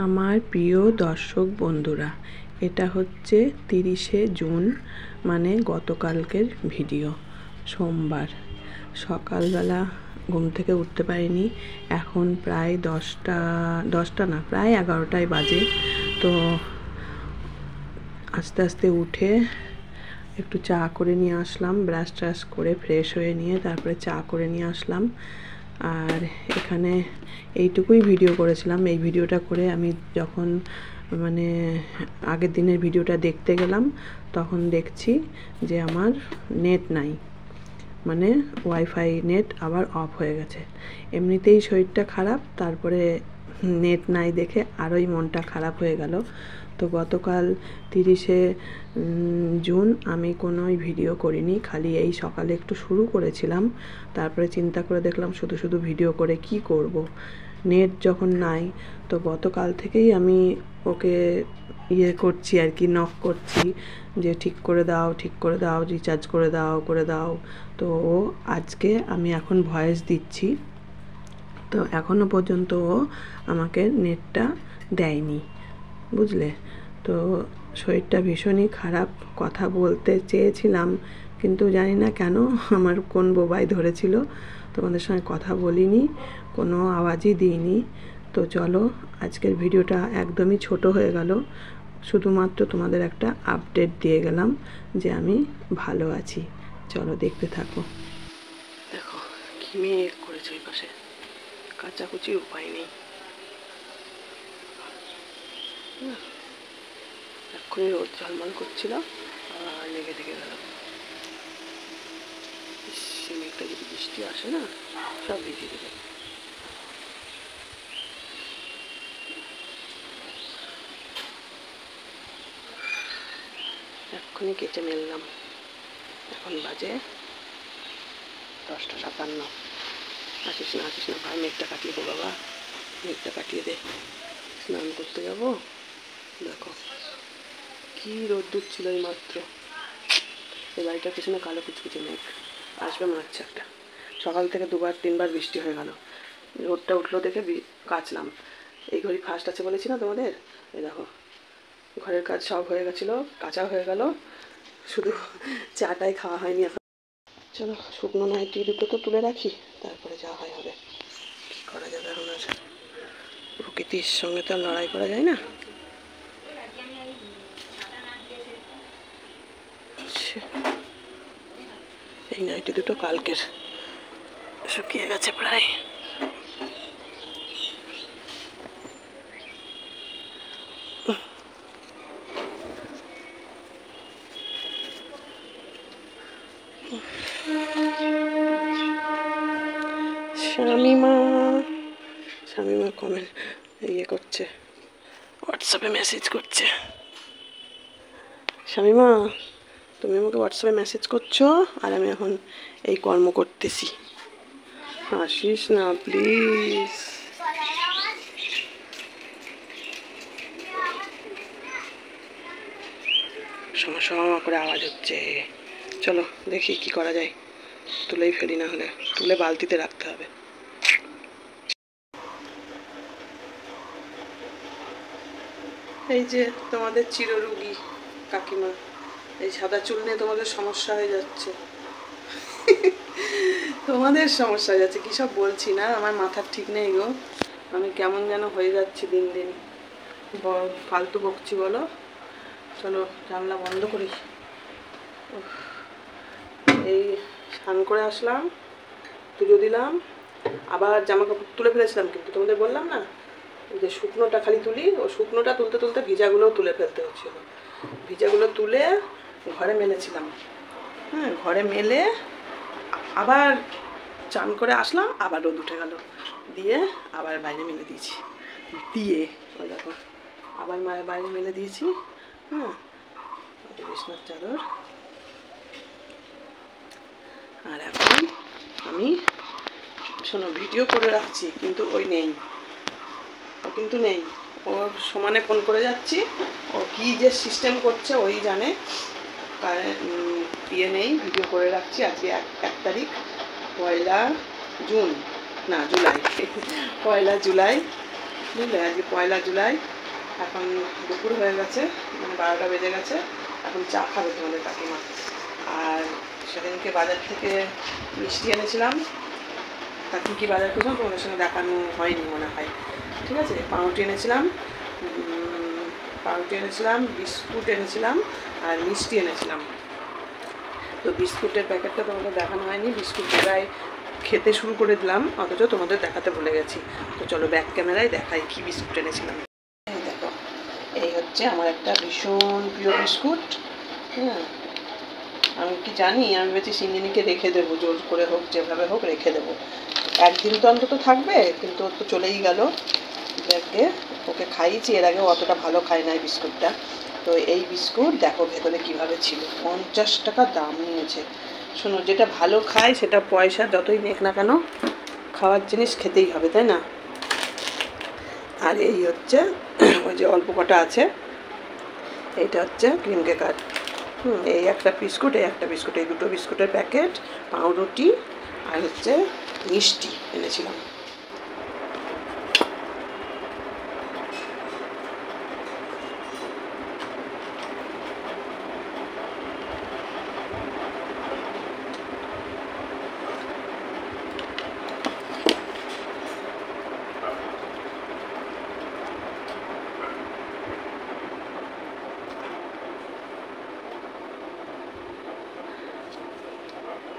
আমার প্রিয় দর্শক বন্ধুরা, এটা হচ্ছে 30শে জুন, মানে গতকালকের ভিডিও। সোমবার সকালবেলা ঘুম থেকে উঠতে পারিনি। এখন প্রায় 10টা না, প্রায় 11টাই বাজে। তো আস্তে আস্তে উঠে একটু চা করে নিয়ে আসলাম, ব্রাশ ট্রাশ করে ফ্রেশ হয়ে নিয়ে তারপরে চা করে নিয়ে আসলাম। আর এখানে এইটুকুই ভিডিও করেছিলাম। এই ভিডিওটা করে আমি যখন মানে আগের দিনের ভিডিওটা দেখতে গেলাম, তখন দেখছি যে আমার নেট নাই, মানে ওয়াইফাই নেট আবার অফ হয়ে গেছে। এমনিতেই শরীরটা খারাপ, তারপরে নেট নাই দেখে আরোই মনটা খারাপ হয়ে গেল। তো গতকাল 30শে জুন আমি কোনোই ভিডিও করিনি, খালি এই সকালে একটু শুরু করেছিলাম। তারপরে চিন্তা করে দেখলাম শুধু শুধু ভিডিও করে কি করব, নেট যখন নাই। তো গতকাল থেকেই আমি ওকে করছি আর কি, নক করছি যে ঠিক করে দাও, ঠিক করে দাও, রিচার্জ করে দাও, করে দাও। তো আজকে আমি এখন ভয়েস দিচ্ছি, তো এখনও পর্যন্ত ও আমাকে নেটটা দেয়নি, বুঝলে। তো শরীরটা ভীষণই খারাপ, কথা বলতে চেয়েছিলাম কিন্তু জানি না কেন আমার কোন বোবাই ধরেছিল, তোমাদের সঙ্গে কথা বলিনি, কোনো আওয়াজই দিইনি। তো চলো, আজকের ভিডিওটা একদমই ছোট হয়ে গেল, শুধুমাত্র তোমাদের একটা আপডেট দিয়ে গেলাম যে আমি ভালো আছি। চলো দেখতে থাকো। দেখো কি মেঘ করেছে ওই পাশে, কাচাকুচির উপায় নেই। এক্ষুনি রোদ ঝলমল করছিল, আর লেগে লেগে গেল। সে মেঘটা যদি বৃষ্টি আসে না, সব ভিজে দেবে। এক্ষুনি কেটে মেললাম, এখন বাজে 10টা 57। আসিস না ভাই, মেঘটা কাটিয়ে দে বাবা, মেঘটা কাটিয়ে দে, স্নান করতে যাব। দেখো কি রোদ্দুর ছিল এই মাত্র। এই বাড়িটার পেছনে কালো কুচকুচে মেঘ, আসবে মনে হচ্ছে একটা। সকাল থেকে 2-3বার বৃষ্টি হয়ে গেল, রোদটা উঠলো দেখে কাচলাম। এই ঘড়ি ফার্স্ট আছে বলেছি না তোমাদের, এই দেখো ঘরের কাজ সব হয়ে গেছিলো, কাঁচা হয়ে গেল, শুধু চাটাই খাওয়া হয়নি এখন। চলো শুকনো নাইটি দুটো তো তুলে রাখি, তারপরে যা হয় হবে। কী করা যাবে এখন, আর প্রকৃতির সঙ্গে তো লড়াই করা যায় না। এই নাইটি দুটো কালকের, শুকিয়ে গেছে প্রায়। শামিমা কমেন্ট করছে, হোয়াটসঅ্যাপে মেসেজ করছে। শামিমা, তুমি আমাকে হোয়াটসঅ্যাপে মেসেজ করছো, আর আমি এখন এই কর্ম করতেছি। হাসিস না প্লিজ। সমা করে আওয়াজ হচ্ছে। চলো দেখি কি করা যায়, তুলেই ফেলি, না হলে তুলে বালতিতে রাখতে হবে। এই যে তোমাদের চিররোগী কাকিমা, এই সাদা চুল নিয়ে তোমাদের সমস্যা হয়ে যাচ্ছে। তোমাদের সমস্যা হয়ে যাচ্ছে, কী সব বলছি না, আমার মাথার ঠিক নেই গো, আমি কেমন যেন হয়ে যাচ্ছি দিন দিন। ফালতু বকছি বলো। চলো জানলা বন্ধ করি। এই স্নান করে আসলাম, পুজো দিলাম, আবার জামা কাপড় তুলে ফেলেছিলাম, কিন্তু তোমাদের বললাম না যে শুকনোটা খালি তুলি, ও শুকনোটা তুলতে তুলতে ভিজাগুলোও তুলে ফেলতে হচ্ছিলো। ভিজাগুলো তুলে ঘরে মেলেছিলাম, হ্যাঁ ঘরে মেলে আবার চান করে আসলাম, আবার রোদ উঠে গেল, দিয়ে আবার বাইরে মেলে দিয়েছি, দিয়ে ওই দেখো আবার বাইরে মেলে দিয়েছি। হ্যাঁ বিছনার চাদর। আর এখন আমি শোনো ভিডিও করে রাখছি, কিন্তু ওই নেই, ও কিন্তু নেই, ওর সমানে ফোন করে যাচ্ছি, ও কী যে সিস্টেম করছে ওই জানে। ইয়ে নেই, ভিডিও করে রাখছি। আজকে 1 তারিখ, 1 জুন, না জুলাই, 1 জুলাই বুঝলে, আজকে 1 জুলাই, এখন দুপুর হয়ে গেছে, মানে 12টা বেজে গেছে। এখন চা খাবে তোমাদের কাকিমা। আর সেদিনকে বাজার থেকে মিষ্টি এনেছিলাম, তা কী কী বাজার করেছিলাম তোমাদের সঙ্গে দেখানো হয়নি মনে হয়। ঠিক আছে, পাউরুটি এনেছিলাম, বিস্কুট এনেছিলাম আর মিষ্টি এনেছিলাম। তো বিস্কুটের প্যাকেটটা তোমাদের দেখানো হয়নি, বিস্কুট প্রায় খেতে শুরু করে দিলাম, অথচ তোমাদের দেখাতে ভুলে গেছি। তো চলো ব্যাক ক্যামেরায় দেখাই কী বিস্কুট এনেছিলাম। এই দেখো, এই হচ্ছে আমার একটা ভীষণ প্রিয় বিস্কুট। হ্যাঁ, আমি কি জানি, আমি ভেবেছি সিঙ্গিনিকে রেখে দেবো, জোর করে হোক যেভাবে হোক রেখে দেবো, একদিন তো অন্তত থাকবে, কিন্তু ও তো চলেই গেল। দেখে ওকে খাইয়েছি, এর আগে অতটা ভালো খায় না এই বিস্কুটটা। তো এই বিস্কুট দেখো ভেতরে কীভাবে ছিল, 50 টাকা দাম নিয়েছে। শোনো, যেটা ভালো খায় সেটা পয়সা যতই নেক না কেন, খাওয়ার জিনিস খেতেই হবে, তাই না? আর এই হচ্ছে ওই যে অল্প কটা আছে, এইটা হচ্ছে ক্রিম কেকার। এই একটা বিস্কুট, এই দুটো বিস্কুটের প্যাকেট, পাউরুটি আর হচ্ছে মিষ্টি এনেছিলাম।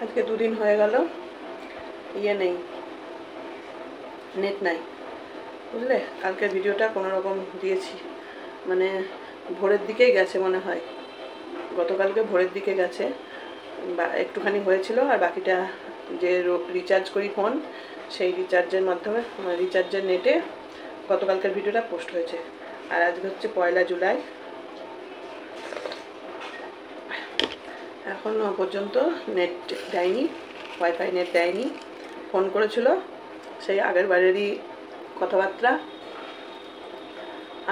আজকে 2 দিন হয়ে গেল, নেই, নেট নাই, বুঝলে। কালকের ভিডিওটা কোনো রকম দিয়েছি, মানে ভোরের দিকেই গেছে মনে হয়, গতকালকে ভোরের দিকে গেছে, বা একটুখানি হয়েছিল, আর বাকিটা যে রিচার্জ করি ফোন, সেই রিচার্জের মাধ্যমে, রিচার্জের নেটে গতকালকের ভিডিওটা পোস্ট হয়েছে। আর আজকে হচ্ছে 1 জুলাই, এখনও পর্যন্ত নেট দেয়নি, ওয়াইফাই নেট দেয়নি। ফোন করেছিল, সেই আগের বারেরই কথাবার্তা,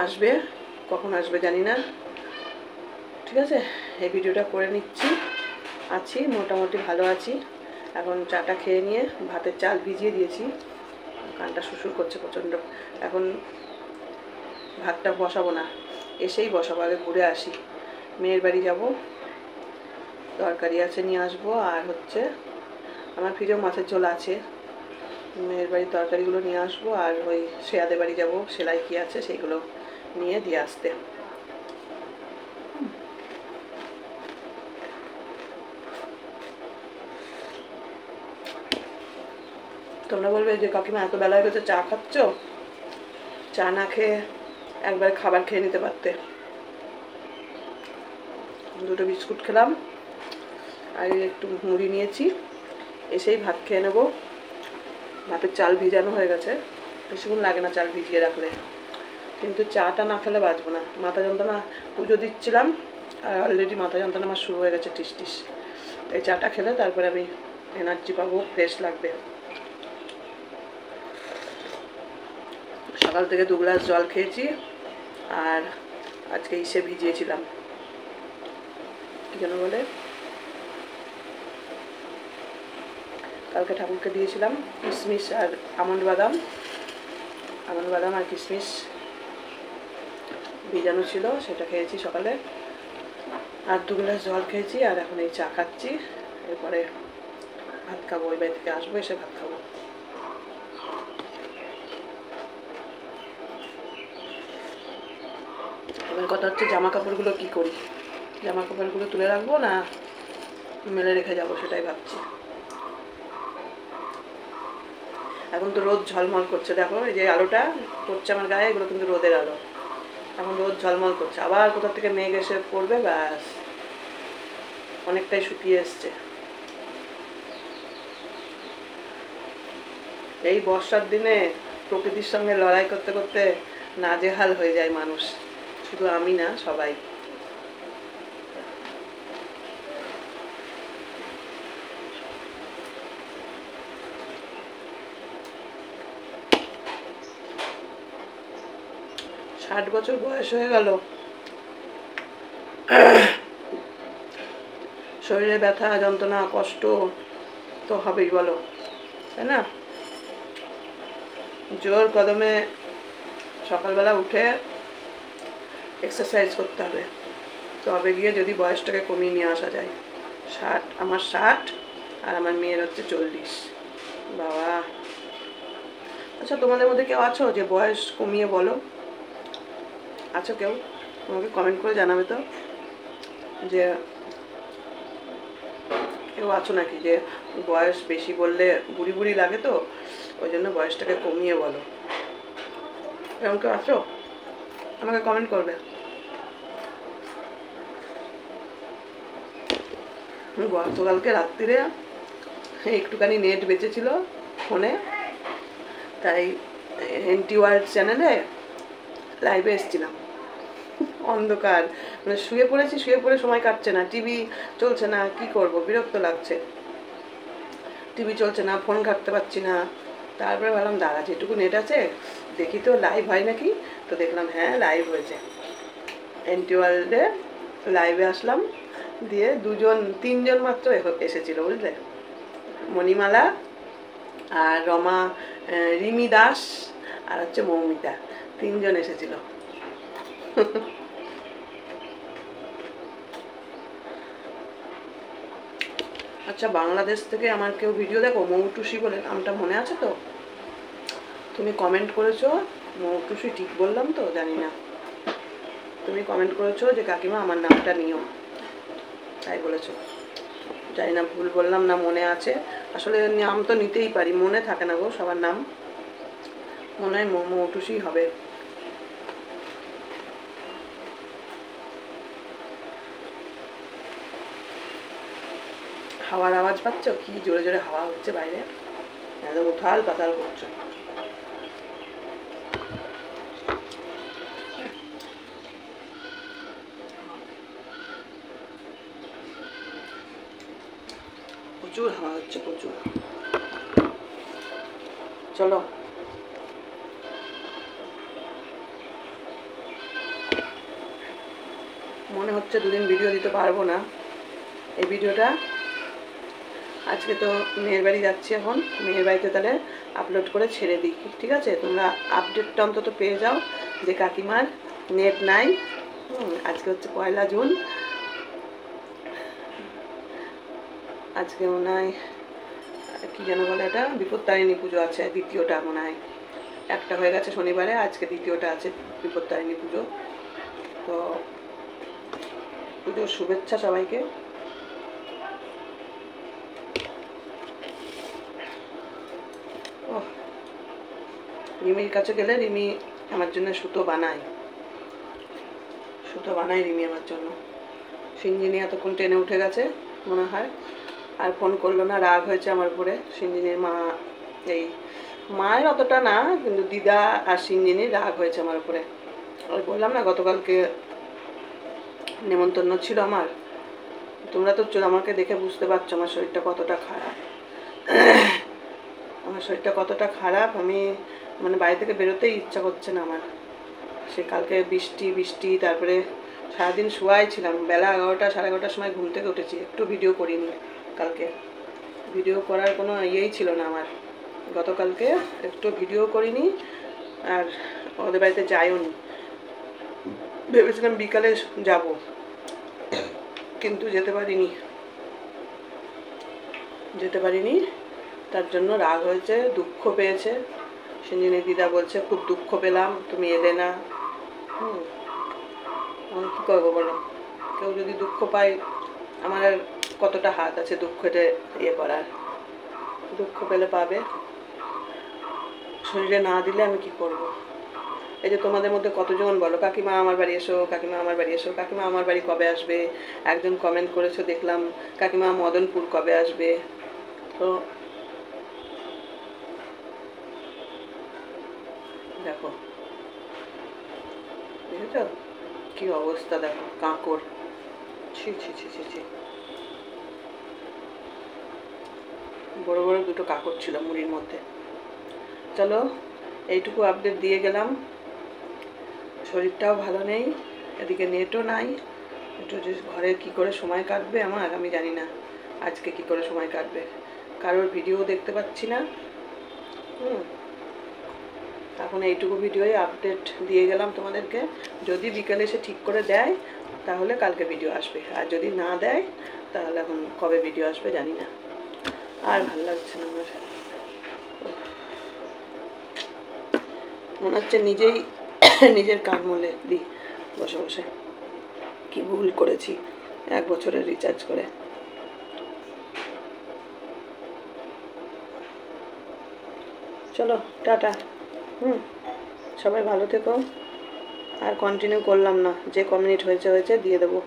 আসবে, কখন আসবে জানি না। ঠিক আছে, এই ভিডিওটা করে নিচ্ছি, আছি মোটামুটি ভালো আছি। এখন চাটা খেয়ে নিয়ে ভাতের চাল ভিজিয়ে দিয়েছি, কানটা শুশুর করছে প্রচণ্ড। এখন ভাতটা বসাবো না, এসেই বসাবো, আগে ঘুরে আসি, মেয়ের বাড়ি যাব, তরকারি আছে নিয়ে আসবো, আর হচ্ছে আমার ফ্রিজেও মাছের ঝোল আছে, মেয়ের বাড়ির তরকারিগুলো নিয়ে আসবো, আর ওই শ্রেয়াদের বাড়ি যাব, সেলাই কি আছে সেইগুলো নিয়ে দিয়ে আসতে। তোমরা বলবে যে কাকিমা এত বেলা হয়ে গেছে চা খাচ্ছ, চা না খেয়ে একবার খাবার খেয়ে নিতে পারতে। 2টো বিস্কুট খেলাম, আর একটু মুড়ি নিয়েছি, এসেই ভাত খেয়ে নেবো। ভাতের চাল ভিজানো হয়ে গেছে, বেশিক্ষণ লাগে না চাল ভিজিয়ে রাখলে, কিন্তু চাটা না খেলে বাঁচবো না। মাথা যন্ত্রণা, পুজো দিচ্ছিলাম, আর অলরেডি মাথা যন্ত্রণা আমার শুরু হয়ে গেছে, টিস টিস। এই চাটা খেলে তারপরে আমি এনার্জি পাবো, ফ্রেশ লাগবে। সকাল থেকে 2 গ্লাস জল খেয়েছি, আর আজকে ইসে ভিজিয়েছিলাম, কি যেন বলে, কালকে ঠাকুরকে দিয়েছিলাম কিশমিশ আর আমন্ড বাদাম আর কিশমিশ ভিজানো ছিল, সেটা খেয়েছি সকালে, আর 2 গ্লাস জল খেয়েছি, আর এখন এই চা খাচ্ছি। এরপরে ভাত খাবো, ওই বাড়ি থেকে আসবো, এসে ভাত খাবো। এবার কথা হচ্ছে জামা কাপড়গুলো কী করি, জামা কাপড়গুলো তুলে রাখবো না মেলে রেখে যাবো, সেটাই ভাবছি। এখন তো রোদ ঝলমল করছে, দেখো এই যে আলোটা পড়ছে আমার গায়ে, এগুলো কিন্তু রোদের আলো। এখন রোদ ঝলমল করছে, আবার কোথা থেকে মেঘ এসে পড়বে, ব্যাস অনেকটাই শুকিয়ে এসছে। এই বর্ষার দিনে প্রকৃতির সঙ্গে লড়াই করতে করতে নাজেহাল হয়ে যায় মানুষ, শুধু আমি না, সবাই। ষাট বছর বয়স হয়ে গেল, শরীরে ব্যথা যন্ত্রণা কষ্ট তো হবেই, বলো, তাই না? জোর কদমে সকালবেলা উঠে এক্সারসাইজ করতে হবে, তবে গিয়ে যদি বয়সটাকে কমিয়ে নিয়ে আসা যায়। 60, আমার 60 আর আমার মেয়ের হচ্ছে 40। বাবা, আচ্ছা তোমাদের মধ্যে কেউ আছো যে বয়স কমিয়ে বলো? আছো কেউ? তোমাকে কমেন্ট করে জানাবে তো, যে কেউ আছো নাকি যে বয়স বেশি বললে বুড়ি বুড়ি লাগে, তো ওই জন্য বয়সটাকে কমিয়ে বলো। এরকম কেউ আছো? আমাকে কমেন্ট করবে। গতকালকে রাত্রিরে একটুখানি নেট বেঁচেছিল ফোনে, তাই এনটি ওয়ার্ল্ড চ্যানেলে লাইভে এসেছিলাম। অন্ধকার, মানে শুয়ে পড়েছি, শুয়ে পড়ে সময় কাটছে না, টিভি চলছে না, কি করব, বিরক্ত লাগছে। টিভি চলছে না, ফোন ঘাঁটতে পারছি না। তারপরে ভাবলাম দাঁড়া, যেটুকু নেট আছে দেখি তো লাইভ হয় নাকি। তো দেখলাম হ্যাঁ লাইভ হয়েছে, এনটি ওয়ার্ল্ডে লাইভে আসলাম। দিয়ে 3জন মাত্র এসেছিল বুঝলে, মণিমালা আর রমা, রিমি দাস আর হচ্ছে মৌমিতা, 3জন এসেছিল। আচ্ছা, বাংলাদেশ থেকে আমার কেউ ভিডিও দেখো, মৌটুসি বলে নামটা মনে আছে তো? তুমি কমেন্ট করেছো, মৌটুসি ঠিক বললাম তো জানি না, তুমি কমেন্ট করেছো যে কাকিমা আমার নামটা নিও, তাই বলেছো। জানি না ভুল বললাম না মনে আছে, আসলে নাম তো নিতেই পারি, মনে থাকে না গো সবার নাম, মনে হয় মৌটুসি হবে। হাওয়ার আওয়াজ পাচ্ছ? কি জোরে জোরে হাওয়া হচ্ছে বাইরে, একদম উথাল পাতাল করছে। প্রচুর হাওয়া হচ্ছে, প্রচুর। চলো, মনে হচ্ছে 2 দিন ভিডিও দিতে পারবো না। এই ভিডিওটা আজকে তো মেয়ের বাড়ি যাচ্ছি, এখন মেয়ের বাড়িতে তাহলে আপলোড করে ছেড়ে দিই, ঠিক আছে? তোমরা আপডেটটা অন্তত পেয়ে যাও যে কাকিমার নেট নাই। আজকে হচ্ছে 1 জুন, আজকে মনে হয় কী যেন বলে এটা, বিপত্তারিণী পুজো আছে, দ্বিতীয়টা মনে হয়, একটা হয়ে গেছে শনিবারে, আজকে দ্বিতীয়টা আছে বিপত্তারিণী পুজো। তো পুজোর শুভেচ্ছা সবাইকে। রিমির কাছে গেলে রিমি আমার জন্য সুতো বানায় রিমি আমার জন্য। সিঞ্জিনি এতক্ষণ ট্রেনে উঠে গেছে মনে হয়, আর ফোন করলো না, রাগ হয়েছে আমার উপরে। সিঞ্জিনির মা, এই মায়ের অতটা না, কিন্তু দিদা আর সিঞ্জিনির রাগ হয়েছে আমার উপরে। আর বললাম না গতকালকে নেমন্তন্ন ছিল আমার, তোমরা তো আমাকে দেখে বুঝতে পারছো আমার শরীরটা কতটা খারাপ। আমার শরীরটা কতটা খারাপ, আমি মানে বাড়ি থেকে বেরোতেই ইচ্ছা করছে না আমার। সে কালকে বৃষ্টি, তারপরে সারাদিন শোয়াই ছিলাম, বেলা 11টা 11:30 সময় ঘুম থেকে উঠেছি, একটু ভিডিও করিনি কালকে, ভিডিও করার কোনো ইয়েই ছিল না আমার। গতকালকে একটু ভিডিও করিনি, আর ওদের বাড়িতে যাইও নি, ভেবেছিলাম বিকালে যাব, কিন্তু যেতে পারিনি। তার জন্য রাগ হয়েছে, দুঃখ পেয়েছে। সিঞ্জিনি দিদা বলছে খুব দুঃখ পেলাম, তুমি এলে না। আমি কী করবো বলো, কেউ যদি দুঃখ পায়, আমার আর কতটা হাত আছে দুঃখটা ইয়ে করার, দুঃখ পেলে পাবে, শরীরে না দিলে আমি কি করব। এই যে তোমাদের মধ্যে কতজন বলো কাকিমা আমার বাড়ি এসো, কাকিমা আমার বাড়ি এসো, কাকিমা আমার বাড়ি কবে আসবে? একজন কমেন্ট করেছো দেখলাম, কাকিমা মদনপুর কবে আসবে? তো দেখো, বুঝেছো কি অবস্থা, দেখো কাঁকড়, ছি ছি ছি ছি ছি, বড় বড় 2টো কাঁকড় ছিল মুড়ির মধ্যে। চলো, এইটুকু আপডেট দিয়ে গেলাম। শরীরটাও ভালো নেই, এদিকে নেটও নাই, একটু ঘরে কি করে সময় কাটবে আমার আমি জানি না, আজকে কি করে সময় কাটবে, কারোর ভিডিও দেখতে পাচ্ছি না। এখন এইটুকু ভিডিওই আপডেট দিয়ে গেলাম তোমাদেরকে। যদি বিকেলে এসে ঠিক করে দেয় তাহলে কালকে ভিডিও আসবে, আর যদি না দেয় তাহলে এখন কবে ভিডিও আসবে জানি না। আর ভালো লাগছে না আমার, মনে হচ্ছে নিজেই নিজের কান মলে দিই বসে বসে। কি ভুল করেছি 1 বছরের রিচার্জ করে। চলো টাটা। সবাই ভালো থেকো। আর কন্টিনিউ করলাম না, যে ক মিনিট হয়েছে দিয়ে দেবো।